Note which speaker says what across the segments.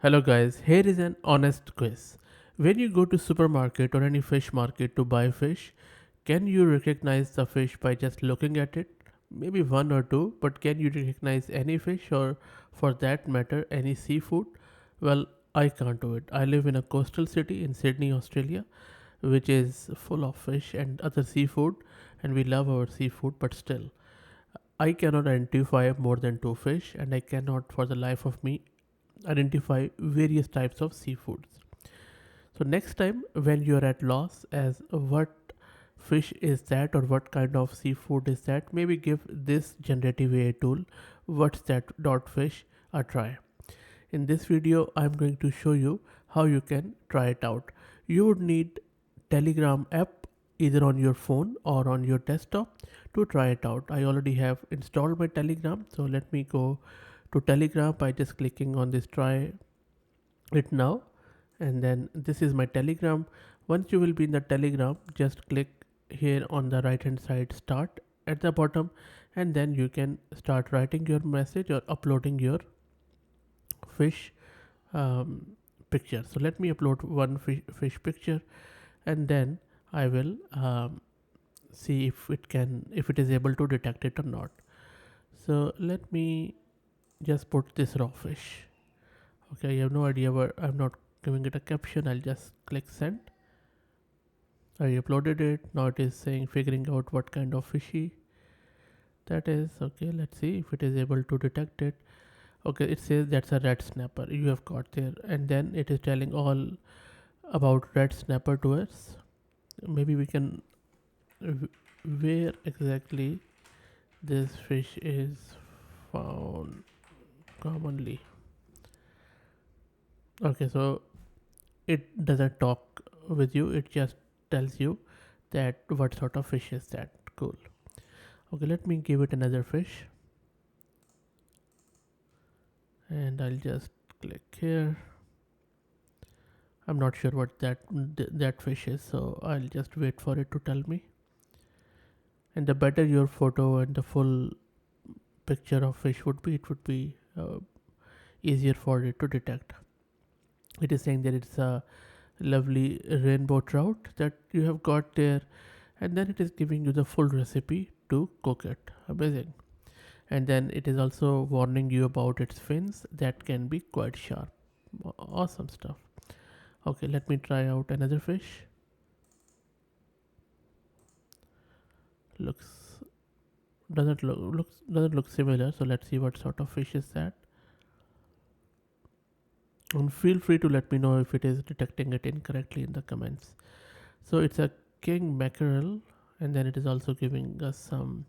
Speaker 1: Hello guys, here is an honest quiz. When you go to supermarket or any fish market to buy fish, can you recognize the fish by just looking at it? Maybe one or two, but can you recognize any fish or for that matter any seafood? Well, I can't do it. I live in a coastal city in Sydney, Australia, which is full of fish and other seafood, and we love our seafood, but still I cannot identify more than two fish, and I cannot for the life of me identify various types of seafoods. So next time when you are at loss as what fish is that or what kind of seafood is that, maybe give this generative AI tool what's that dot fish a try. In this video I'm going to show you how you can try it out. You would need Telegram app either on your phone or on your desktop to try it out. I already have installed my Telegram, so let me go to Telegram by just clicking on this try it now, and then this is my Telegram. Once you will be in the Telegram, just click here on the right hand side start at the bottom, and then you can start writing your message or uploading your fish um, picture. So let me upload one fish picture, and then I will see if it is able to detect it or not. So let me just put this raw fish. Okay, I have no idea where. I'm not giving it a caption. I'll just click send. I uploaded it. Now it is saying figuring out what kind of fishy that is. Okay, let's see if it is able to detect it. Okay, it says that's a red snapper. You have got there, and then it is telling all about red snapper to us. Maybe we can where exactly this fish is found commonly. Okay, so it doesn't talk with you. It just tells you that what sort of fish is that. Cool. Okay, let me give it another fish, and I'll just click here. I'm not sure what that fish is, so I'll just wait for it to tell me. And the better your photo and the full picture of fish would be, it would be easier for it to detect. It is saying that it's a lovely rainbow trout that you have got there, and then it is giving you the full recipe to cook it. Amazing. And then it is also warning you about its fins that can be quite sharp. Awesome stuff. Okay, let me try out another fish. Looks doesn't look similar, so let's see what sort of fish is that. And feel free to let me know if it is detecting it incorrectly in the comments. So it's a king mackerel, and then it is also giving us some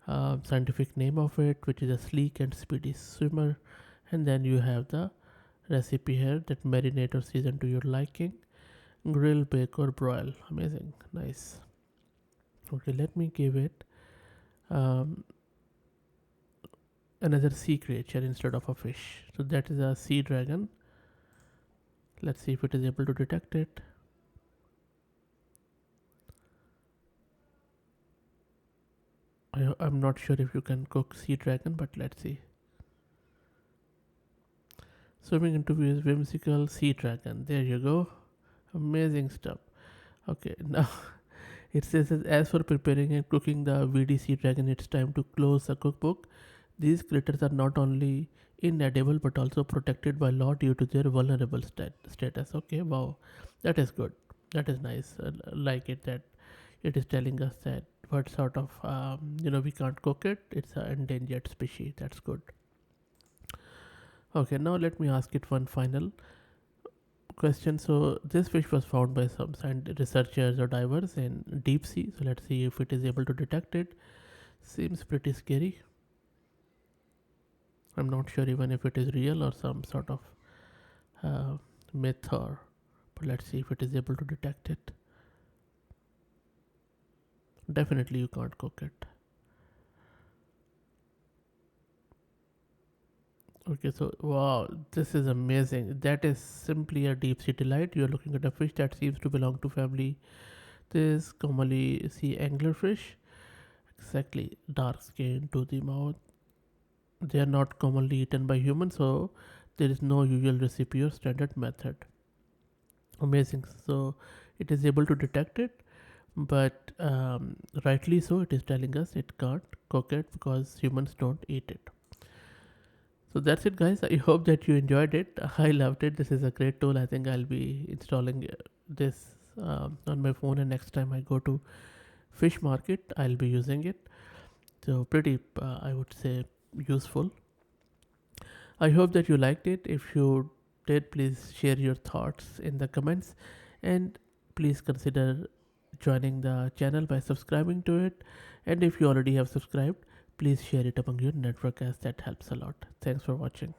Speaker 1: scientific name of it, which is a sleek and speedy swimmer. And then you have the recipe here that marinate or season to your liking, grill, bake, or broil. Amazing, nice. Okay, let me give it um, another sea creature instead of a fish. So that is a sea dragon. Let's see if it is able to detect it. I'm not sure if you can cook sea dragon, but let's see. Swimming into view is whimsical sea dragon. There you go. Amazing stuff. Okay, now it says that as for preparing and cooking the VD dragon, it's time to close the cookbook. These critters are not only inedible but also protected by law due to their vulnerable status. Okay, wow, that is good. That is nice. Like it that it is telling us that what sort of we can't cook it. It's an endangered species. That's good. Okay, now let me ask it one final question. So this fish was found by some researchers or divers in deep sea. So let's see if it is able to detect it. Seems pretty scary. I'm not sure even if it is real or some sort of uh, myth or. But let's see if it is able to detect it. Definitely, you can't cook it. Okay, so wow, this is amazing. That is simply a deep sea delight. You are looking at a fish that seems to belong to family. This commonly see anglerfish. Exactly, dark skin to the mouth. They are not commonly eaten by humans, so there is no usual recipe or standard method. Amazing. So it is able to detect it, but rightly so, it is telling us it can't cook it because humans don't eat it. So that's it, guys. I hope that you enjoyed it. I loved it. This is a great tool. I think I'll be installing this on my phone, and next time I go to fish market, I'll be using it. So pretty, I would say, useful. I hope that you liked it. If you did, please share your thoughts in the comments, and please consider joining the channel by subscribing to it. And if you already have subscribed, please share it among your network, as that helps a lot. Thanks for watching.